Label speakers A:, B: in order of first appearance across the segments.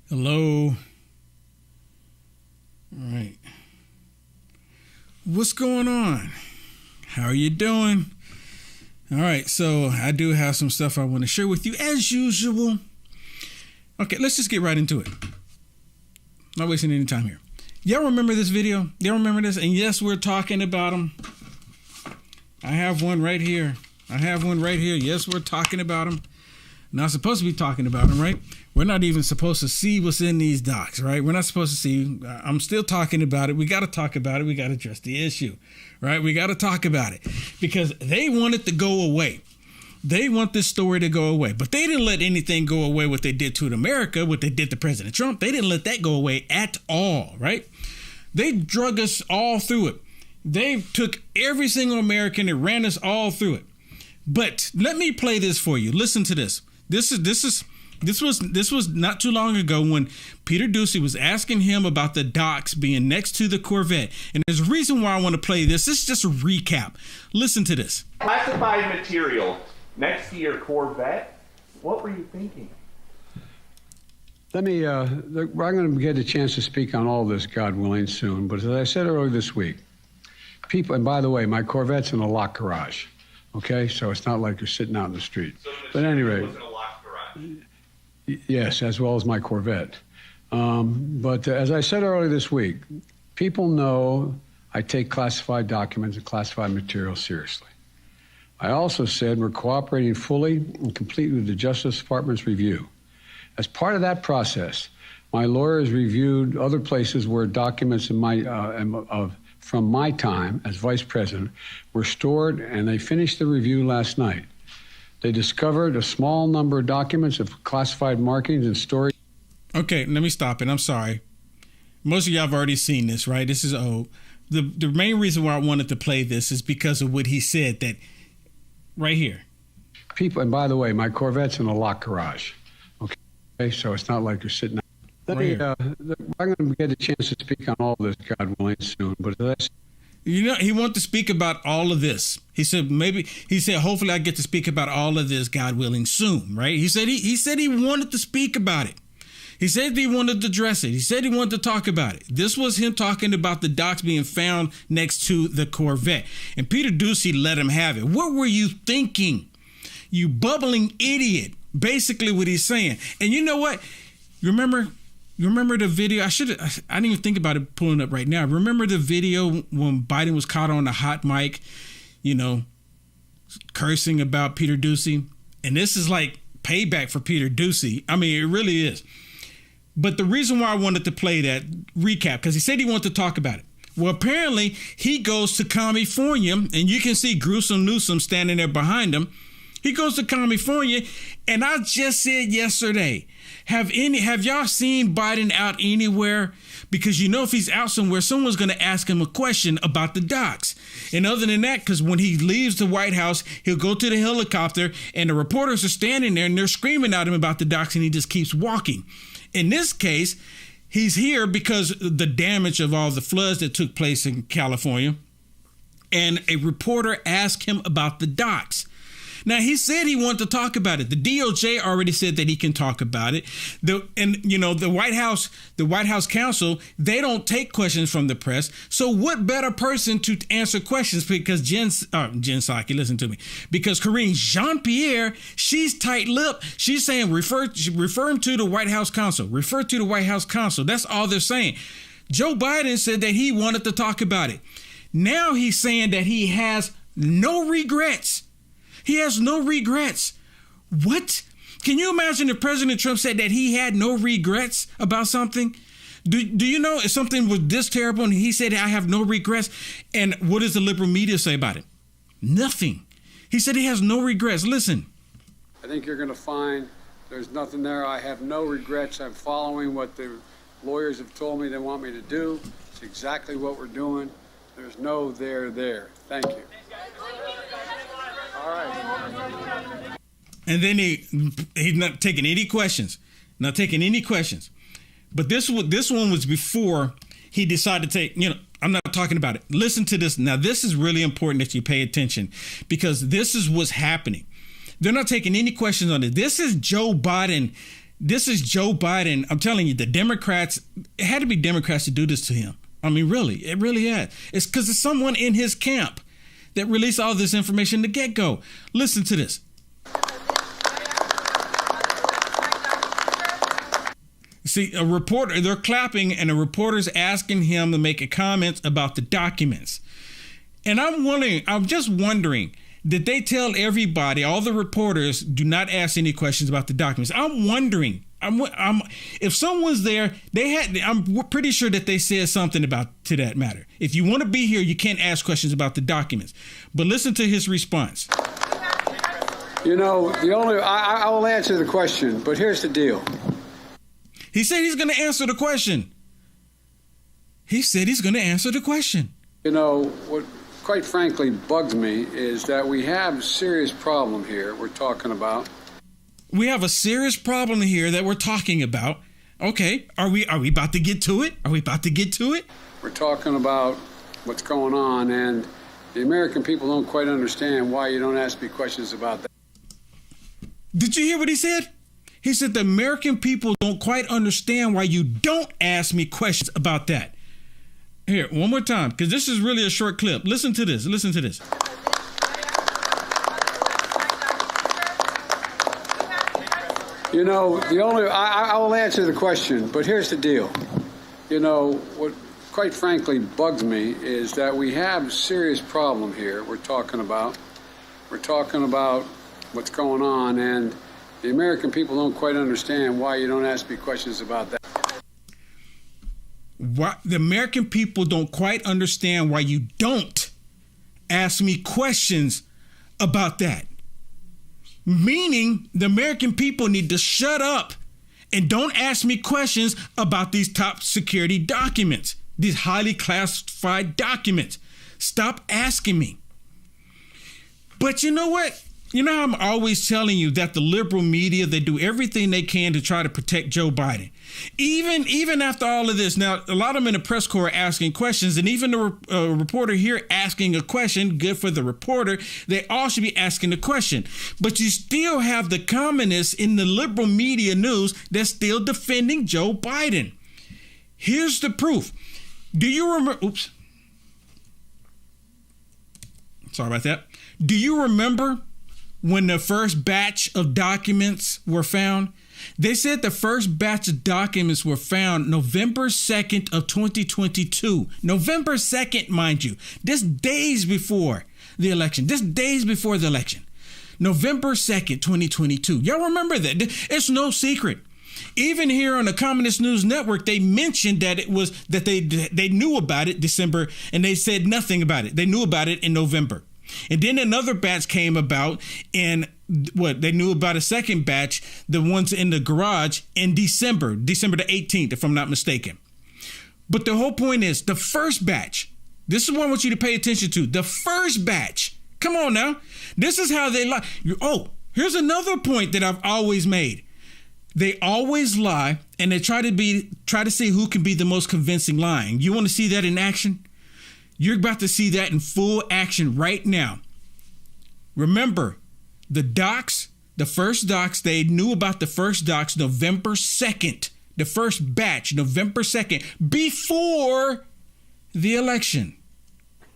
A: Hello. All right. What's going on? How are you doing? All right, so I do have some stuff I want to share with you as usual. Okay, let's just get right into it. Not wasting any time here. Y'all remember this video? Y'all remember this? And yes, we're talking about them. I have one right here. Yes, we're talking about them. Not supposed to be talking about them, right? We're not even supposed to see what's in these docs, right? We're not supposed to see. I'm still talking about it. We got to talk about it. We got to address the issue, right? We got to talk about it because they want it to go away. They want this story to go away, but they didn't let anything go away. What they did to America, what they did to President Trump, they didn't let that go away at all, right? They drug us all through it. They took every single American and ran us all through it. But let me play this for you. Listen to this. This was not too long ago when Peter Doocy was asking him about the docks being next to the Corvette. And there's a reason why I want to play this. This is just a recap. Listen to this.
B: Classified material next to your Corvette. What were you thinking?
C: I'm going to get a chance to speak on all this, God willing, soon. But as I said earlier this week, people, and by the way, my Corvette's in a locked garage. Okay, so it's not like you're sitting out in the street. But at any rate, yes, as well as my Corvette. But as I said earlier this week, people know I take classified documents and classified material seriously. I also said we're cooperating fully and completely with the Justice Department's review. As part of that process, my lawyers reviewed other places where documents from my time as vice president were stored, and they finished the review last night. They discovered a small number of documents of classified markings and storage.
A: Okay, let me stop it. I'm sorry. Most of y'all have already seen this, right? This is old. The main reason why I wanted to play this is because of what he said, that right here.
C: People, and by the way, my Corvette's in a locked garage. Okay, so it's not like you're sitting out. I'm going to get a chance to speak on all this, God willing, soon. But
A: he wanted to speak about all of this. He said hopefully I get to speak about all of this, God willing, soon. Right? He said he wanted to speak about it. He said he wanted to address it. He said he wanted to talk about it. This was him talking about the docks being found next to the Corvette, and Peter Doocy let him have it. What were you thinking, you bubbling idiot? Basically, what he's saying. And you know what? You remember the video? I didn't even think about it pulling up right now. Remember the video when Biden was caught on the hot mic, cursing about Peter Doocy? And this is like payback for Peter Doocy. I mean, it really is. But the reason why I wanted to play that recap, because he said he wanted to talk about it. Well, apparently he goes to California, and you can see Gruesome Newsom standing there behind him. He goes to California, and I just said yesterday, have y'all seen Biden out anywhere? Because if he's out somewhere, someone's going to ask him a question about the docks. And other than that, because when he leaves the White House, he'll go to the helicopter, and the reporters are standing there, and they're screaming at him about the docks, and he just keeps walking. In this case, he's here because of the damage of all the floods that took place in California, and a reporter asked him about the docks. Now, he said he wanted to talk about it. The DOJ already said that he can talk about it. The White House counsel, they don't take questions from the press. So what better person to answer questions? Because Jen Psaki, listen to me. Because Karine Jean-Pierre, she's tight-lipped. She's saying refer him to the White House counsel. Refer to the White House counsel. That's all they're saying. Joe Biden said that he wanted to talk about it. Now he's saying that he has no regrets. He has no regrets. What? Can you imagine if President Trump said that he had no regrets about something? Do you know if something was this terrible and he said, I have no regrets? And what does the liberal media say about it? Nothing. He said he has no regrets. Listen.
C: I think you're going to find there's nothing there. I have no regrets. I'm following what the lawyers have told me they want me to do. It's exactly what we're doing. There's no there. Thank you. All right.
A: And then he's not taking any questions. But this one was before he decided to take, I'm not talking about it. Listen to this. Now, this is really important that you pay attention because this is what's happening. They're not taking any questions on it. This is Joe Biden This is Joe Biden. I'm telling you, the Democrats, it had to be Democrats to do this to him. I mean, really, it really had. It's because it's someone in his camp that released all this information to get-go. Listen to this. See, a reporter, they're clapping and a reporter's asking him to make a comment about the documents. And I'm just wondering, did they tell everybody, all the reporters, do not ask any questions about the documents? I'm wondering, if someone's there, I'm pretty sure that they said something to that matter. If you want to be here, you can't ask questions about the documents. But listen to his response.
C: You know, I will answer the question, but here's the deal.
A: He said he's going to answer the question. He said he's going to answer the question.
C: You know, what quite frankly bugs me is that we have a serious problem here we're talking about.
A: We have a serious problem here that we're talking about. Okay, are we about to get to it? Are we about to get to it?
C: We're talking about what's going on, and the American people don't quite understand why you don't ask me questions about that.
A: Did you hear what he said? He said the American people don't quite understand why you don't ask me questions about that. Here, one more time, because this is really a short clip. Listen to this. Listen to this.
C: You know, I will answer the question, but here's the deal. You know, what quite frankly bugs me is that we have a serious problem here we're talking about. We're talking about what's going on, and the American people don't quite understand why you don't ask me questions about that.
A: The American people don't quite understand why you don't ask me questions about that. Meaning the American people need to shut up and don't ask me questions about these top security documents, these highly classified documents. Stop asking me. But you know what? You know how I'm always telling you that the liberal media, they do everything they can to try to protect Joe Biden. Even after all of this, now, a lot of them in the press corps are asking questions, and even the reporter here asking a question, good for the reporter, they all should be asking the question. But you still have the communists in the liberal media news that's still defending Joe Biden. Here's the proof. Do you remember? Oops. Sorry about that. Do you remember when the first batch of documents were found? They said the first batch of documents were found November 2nd of 2022. November 2nd, mind you. This days before the election. November 2nd, 2022. Y'all remember that? It's no secret. Even here on the Communist News Network, they mentioned that it was that they knew about it December, and they said nothing about it. They knew about it in November. And then another batch came about, and they knew about a second batch, the ones in the garage, in December the 18th, if I'm not mistaken. But the whole point is the first batch. This is what I want you to pay attention to. The first batch. Come on now. This is how they lie. Oh, here's another point that I've always made. They always lie, and they try to see who can be the most convincing lying. You want to see that in action? You're about to see that in full action right now. Remember, the first docs, they knew about the first docs November 2nd, the first batch, November 2nd, before the election.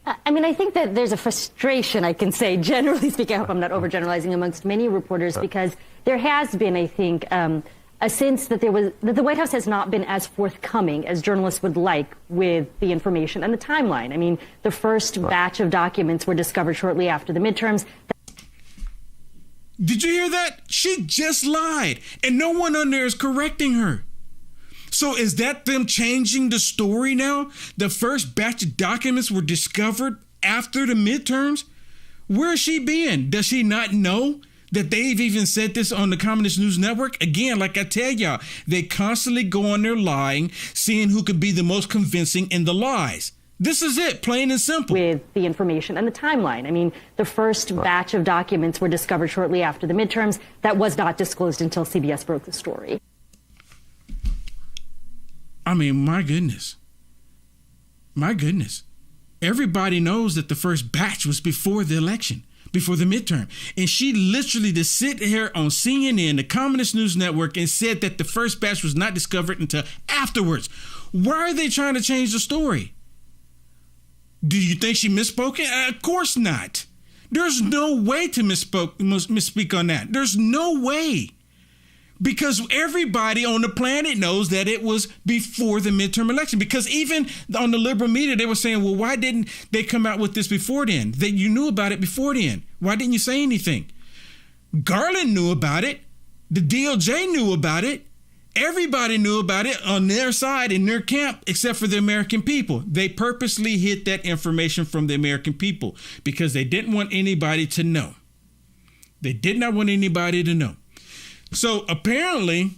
D: I mean, I think that there's a frustration, I can say, generally speaking, I hope I'm not overgeneralizing, amongst many reporters, because there has been, I think, a sense that the White House has not been as forthcoming as journalists would like with the information and the timeline. I mean, the first batch of documents were discovered shortly after the midterms.
A: Did you hear that? She just lied, and no one on there is correcting her. So is that them changing the story now? The first batch of documents were discovered after the midterms? Where is she being? Does she not know that they've even said this on the Communist News Network? Again, like I tell y'all, they constantly go on there lying, seeing who could be the most convincing in the lies. This is it, plain and simple.
D: With the information and the timeline. I mean, the first batch of documents were discovered shortly after the midterms. That was not disclosed until CBS broke the story.
A: I mean, my goodness. My goodness. Everybody knows that the first batch was before the election. before the midterm. And she literally just sit here on CNN, the Communist News Network, and said that the first batch was not discovered until afterwards. Why are they trying to change the story? Do you think she misspoke? Of course not. There's no way to misspeak on that. There's no way. Because everybody on the planet knows that it was before the midterm election. Because even on the liberal media, they were saying, well, why didn't they come out with this before then? That you knew about it before then. Why didn't you say anything? Garland knew about it. The DOJ knew about it. Everybody knew about it on their side, in their camp, except for the American people. They purposely hid that information from the American people because they didn't want anybody to know. They did not want anybody to know. So apparently,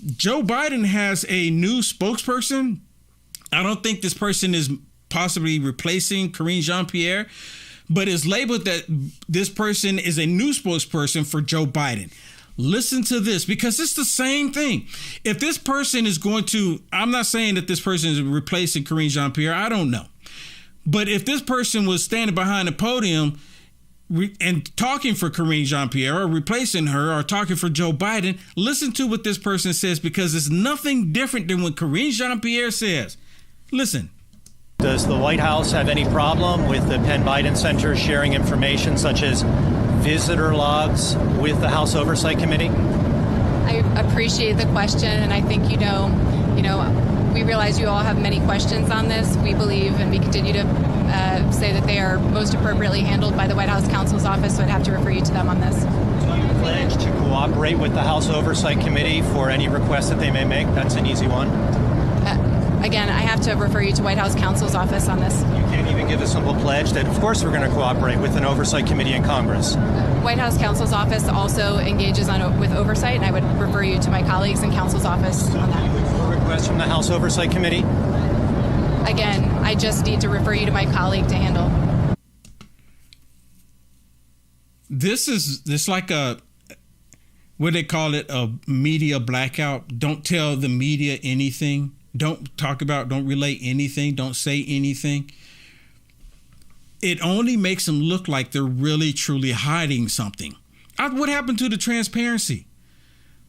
A: Joe Biden has a new spokesperson. I don't think this person is possibly replacing Karine Jean-Pierre, but it's labeled that this person is a new spokesperson for Joe Biden. Listen to this, because it's the same thing. If this person is going to, I'm not saying that this person is replacing Karine Jean-Pierre. I don't know. But if this person was standing behind the podium and talking for Karine Jean-Pierre or replacing her or talking for Joe Biden, listen to what this person says, because it's nothing different than what Karine Jean-Pierre says. Listen.
E: Does the White House have any problem with the Penn Biden Center sharing information such as visitor logs with the House Oversight Committee?
F: I appreciate the question, and I think, we realize you all have many questions on this. We believe and we continue to say that they are most appropriately handled by the White House counsel's office, so I'd have to refer you to them on this.
E: Do you pledge to cooperate with the House Oversight Committee for any requests that they may make? That's an easy one.
F: Again, I have to refer you to White House counsel's office on this.
E: You can't even give a simple pledge that, of course, we're going to cooperate with an oversight committee in Congress.
F: White House counsel's office also engages with oversight, and I would refer you to my colleagues in counsel's office on that.
E: A request from the House Oversight Committee?
F: Again, I just need to refer you to my colleague to handle.
A: This is like what they call it, a media blackout. Don't tell the media anything. Don't relay anything. Don't say anything. It only makes them look like they're really, truly hiding something. What happened to the transparency?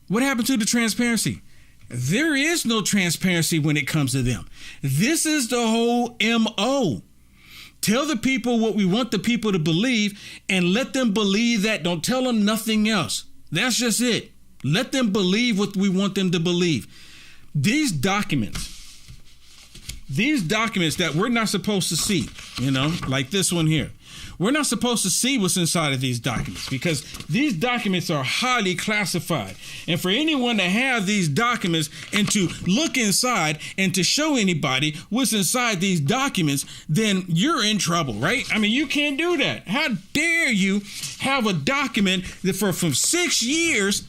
A: What happened to the transparency? There is no transparency when it comes to them. This is the whole MO. Tell the people what we want the people to believe and let them believe that. Don't tell them nothing else. That's just it. Let them believe what we want them to believe. These documents that we're not supposed to see, like this one here. We're not supposed to see what's inside of these documents because these documents are highly classified. And for anyone to have these documents and to look inside and to show anybody what's inside these documents, then you're in trouble, right? I mean, you can't do that. How dare you have a document that from 6 years,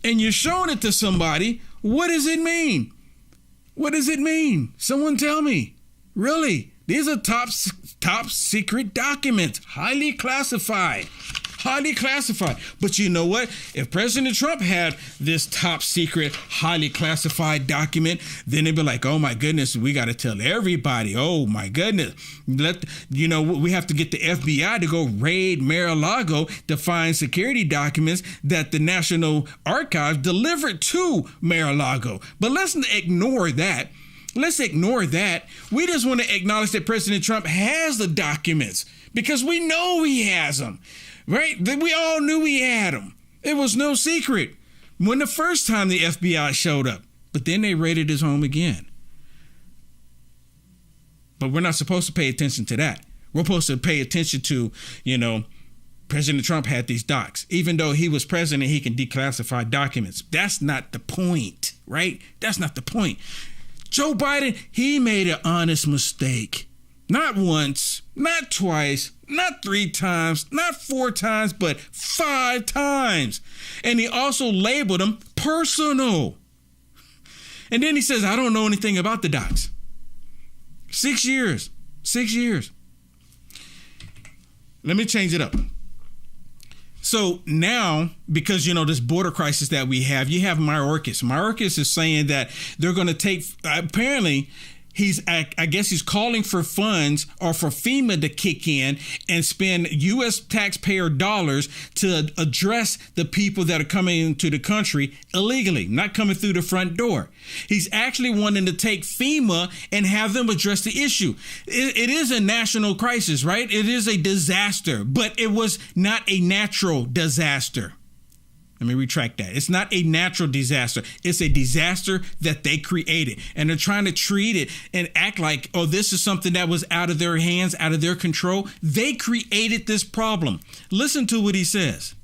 A: and you're showing it to somebody? What does it mean? What does it mean? Someone tell me. Really? These are top secret documents, highly classified. But you know what? If President Trump had this top secret, highly classified document, then they'd be like, oh my goodness, we got to tell everybody. Oh my goodness. We have to get the FBI to go raid Mar-a-Lago to find security documents that the National Archives delivered to Mar-a-Lago. But let's ignore that. Let's ignore that. We just want to acknowledge that President Trump has the documents because we know he has them, right? We all knew he had them. It was no secret when the first time the FBI showed up, but then they raided his home again. But we're not supposed to pay attention to that. We're supposed to pay attention to, President Trump had these docs. Even though he was president, he can declassify documents. That's not the point, right? That's not the point. Joe Biden, he made an honest mistake. Not once, not twice, not 3 times, not 4 times, but 5 times. And he also labeled them personal. And then he says, I don't know anything about the docs. 6 years. Let me change it up. So now, because, this border crisis that we have, you have Mayorkas. Mayorkas is saying that they're going to take, apparently, I guess he's calling for funds or for FEMA to kick in and spend U.S. taxpayer dollars to address the people that are coming into the country illegally, not coming through the front door. He's actually wanting to take FEMA and have them address the issue. It is a national crisis, right? It is a disaster, but it was not a natural disaster. Let me retract that. It's not a natural disaster. It's a disaster that they created. And they're trying to treat it and act like, oh, this is something that was out of their hands, out of their control. They created this problem. Listen to what he says.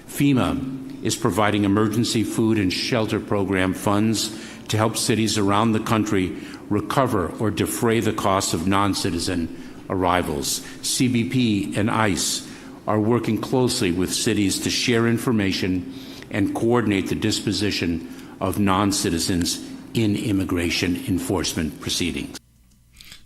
G: FEMA is providing emergency food and shelter program funds to help cities around the country recover or defray the costs of non-citizen arrivals. CBP and ICE are working closely with cities to share information and coordinate the disposition of non-citizens in immigration enforcement proceedings.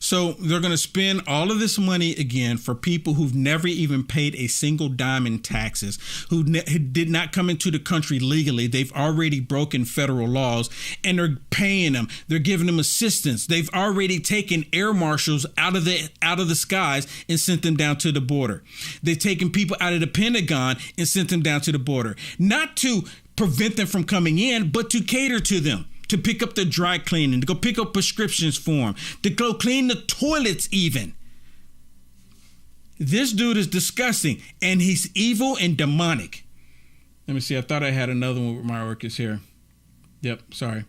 A: So they're going to spend all of this money again for people who've never even paid a single dime in taxes, who did not come into the country legally. They've already broken federal laws, and they're paying them. They're giving them assistance. They've already taken air marshals out of the skies and sent them down to the border. They've taken people out of the Pentagon and sent them down to the border, not to prevent them from coming in, but to cater to them. To pick up the dry cleaning, to go pick up prescriptions for them, to go clean the toilets even. This dude is disgusting, and he's evil and demonic. Let me see. I thought I had another one with my workers here. Yep, sorry.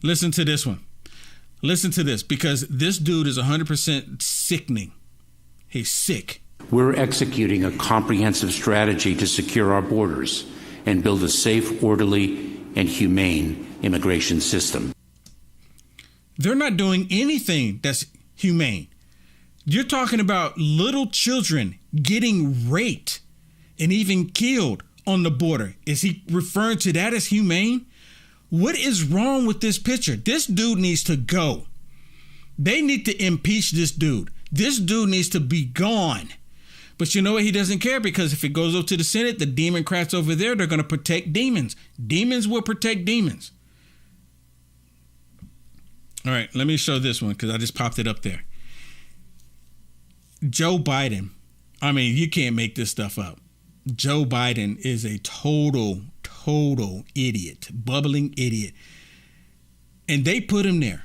A: Listen to this one. Listen to this, because this dude is 100% sickening. He's sick.
G: We're executing a comprehensive strategy to secure our borders and build a safe, orderly, and humane immigration system.
A: They're not doing anything that's humane. You're talking about little children getting raped and even killed on the border. Is he referring to that as humane? What is wrong with this picture? This dude needs to go. They need to impeach this dude. This dude needs to be gone. But you know what? He doesn't care, because if it goes up to the Senate, the Democrats over there, they're going to protect demons. Demons will protect demons. All right, let me show this one, because I just popped it up there. Joe Biden. I mean, you can't make this stuff up. Joe Biden is a total idiot, bubbling idiot. And they put him there.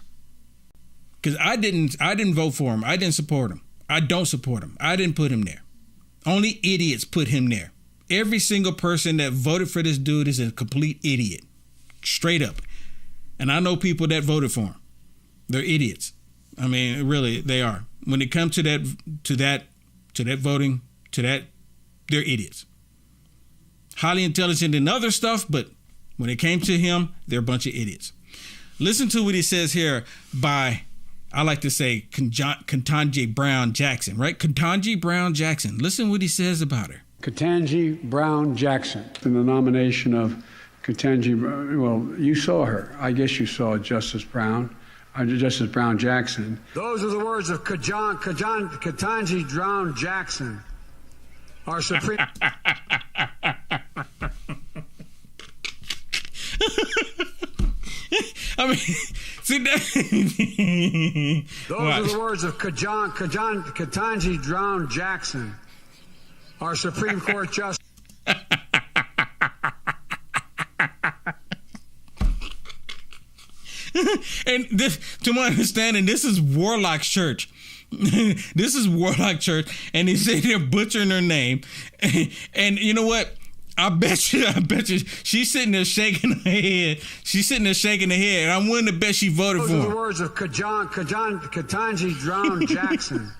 A: Because I didn't vote for him. I didn't support him. I don't support him. I didn't put him there. Only idiots put him there. Every single person that voted for this dude is a complete idiot. Straight up. And I know people that voted for him. They're idiots. I mean, really, they are. When it comes to that voting, they're idiots. Highly intelligent in other stuff, but when it came to him, they're a bunch of idiots. Listen to what he says here by, I like to say, Ketanji Brown Jackson, right? Ketanji Brown Jackson. Listen what he says about her.
C: Ketanji Brown Jackson. In the nomination of Ketanji, well, you saw her. I guess you saw Justice Brown Jackson.
H: Those are the words of Ketanji Brown Jackson, our Supreme.
A: I mean, see that?
H: Those are the words of Ketanji Brown Jackson, our Supreme Court Justice.
A: And this, to my understanding, this is Warlock's church. This is Warlock Church, and they say they're butchering her name. And you know what? I bet you, she's sitting there shaking her head. And I'm willing to bet she voted for him.
H: Those are the words of Ketanji Brown Jackson,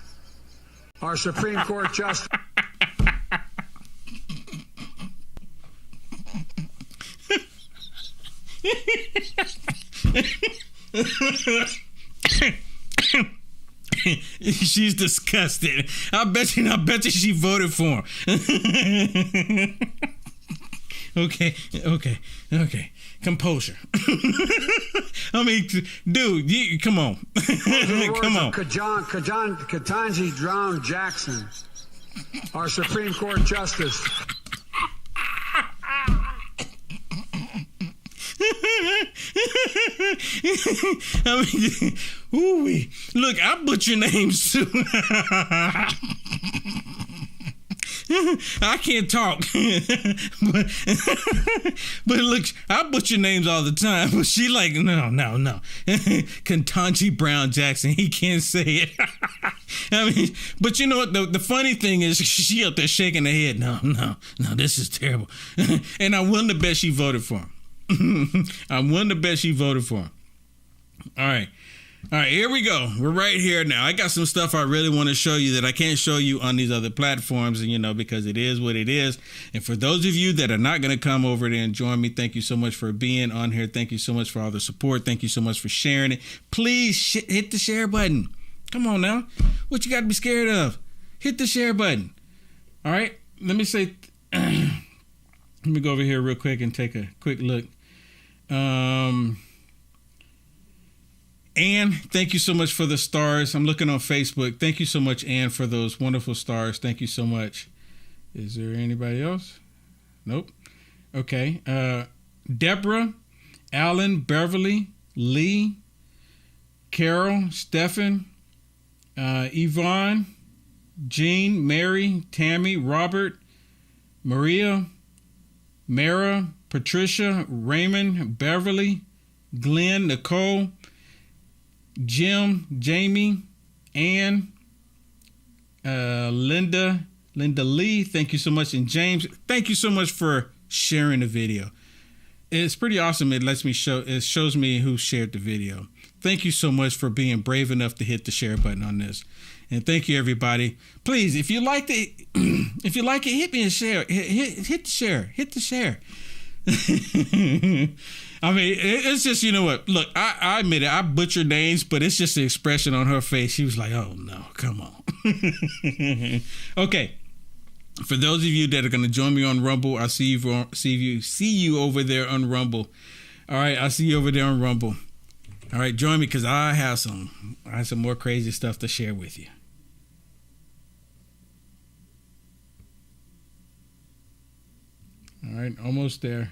H: our Supreme Court Justice.
A: She's disgusted. I bet you she voted for him. Okay. Composure. I mean, dude, come on. Come on.
H: Ketanji Brown Jackson, our Supreme Court Justice.
A: I mean, ooh-wee. Look, I butcher names too. I can't talk, but look, I butcher names all the time. But she like, no. Ketanji Brown Jackson, he can't say it. I mean, but you know what? The funny thing is, she up there shaking her head. No, this is terrible. And I'm willing to bet she voted for him. I'm willing to bet she voted for him. All right, here we go. We're right here now. I got some stuff I really want to show you that I can't show you on these other platforms, and because it is what it is. And for those of you that are not going to come over there and join me, thank you so much for being on here. Thank you so much for all the support. Thank you so much for sharing it. Please hit the share button. Come on now. What you got to be scared of? Hit the share button. All right. Let me go over here real quick and take a quick look. Ann, thank you so much for the stars. I'm looking on Facebook. Thank you so much, Ann, for those wonderful stars. Thank you so much. Is there anybody else? Nope. Okay. Deborah, Alan, Beverly, Lee, Carol, Stephan, Yvonne, Jean, Mary, Tammy, Robert, Maria, Mara, Patricia, Raymond, Beverly, Glenn, Nicole, Jim, Jamie, Ann, Linda Lee, thank you so much. And James, thank you so much for sharing the video. It's pretty awesome. It shows me who shared the video. Thank you so much for being brave enough to hit the share button on this. And thank you, everybody. Please, if you like it, hit me and share. Hit the share. I mean, it's just, you know what? Look, I admit it. I butchered names, but it's just the expression on her face. She was like, "Oh no, come on." Okay. For those of you that are going to join me on Rumble, I'll see you over there on Rumble. All right, I'll see you over there on Rumble. All right, join me because I have some more crazy stuff to share with you. All right, almost there.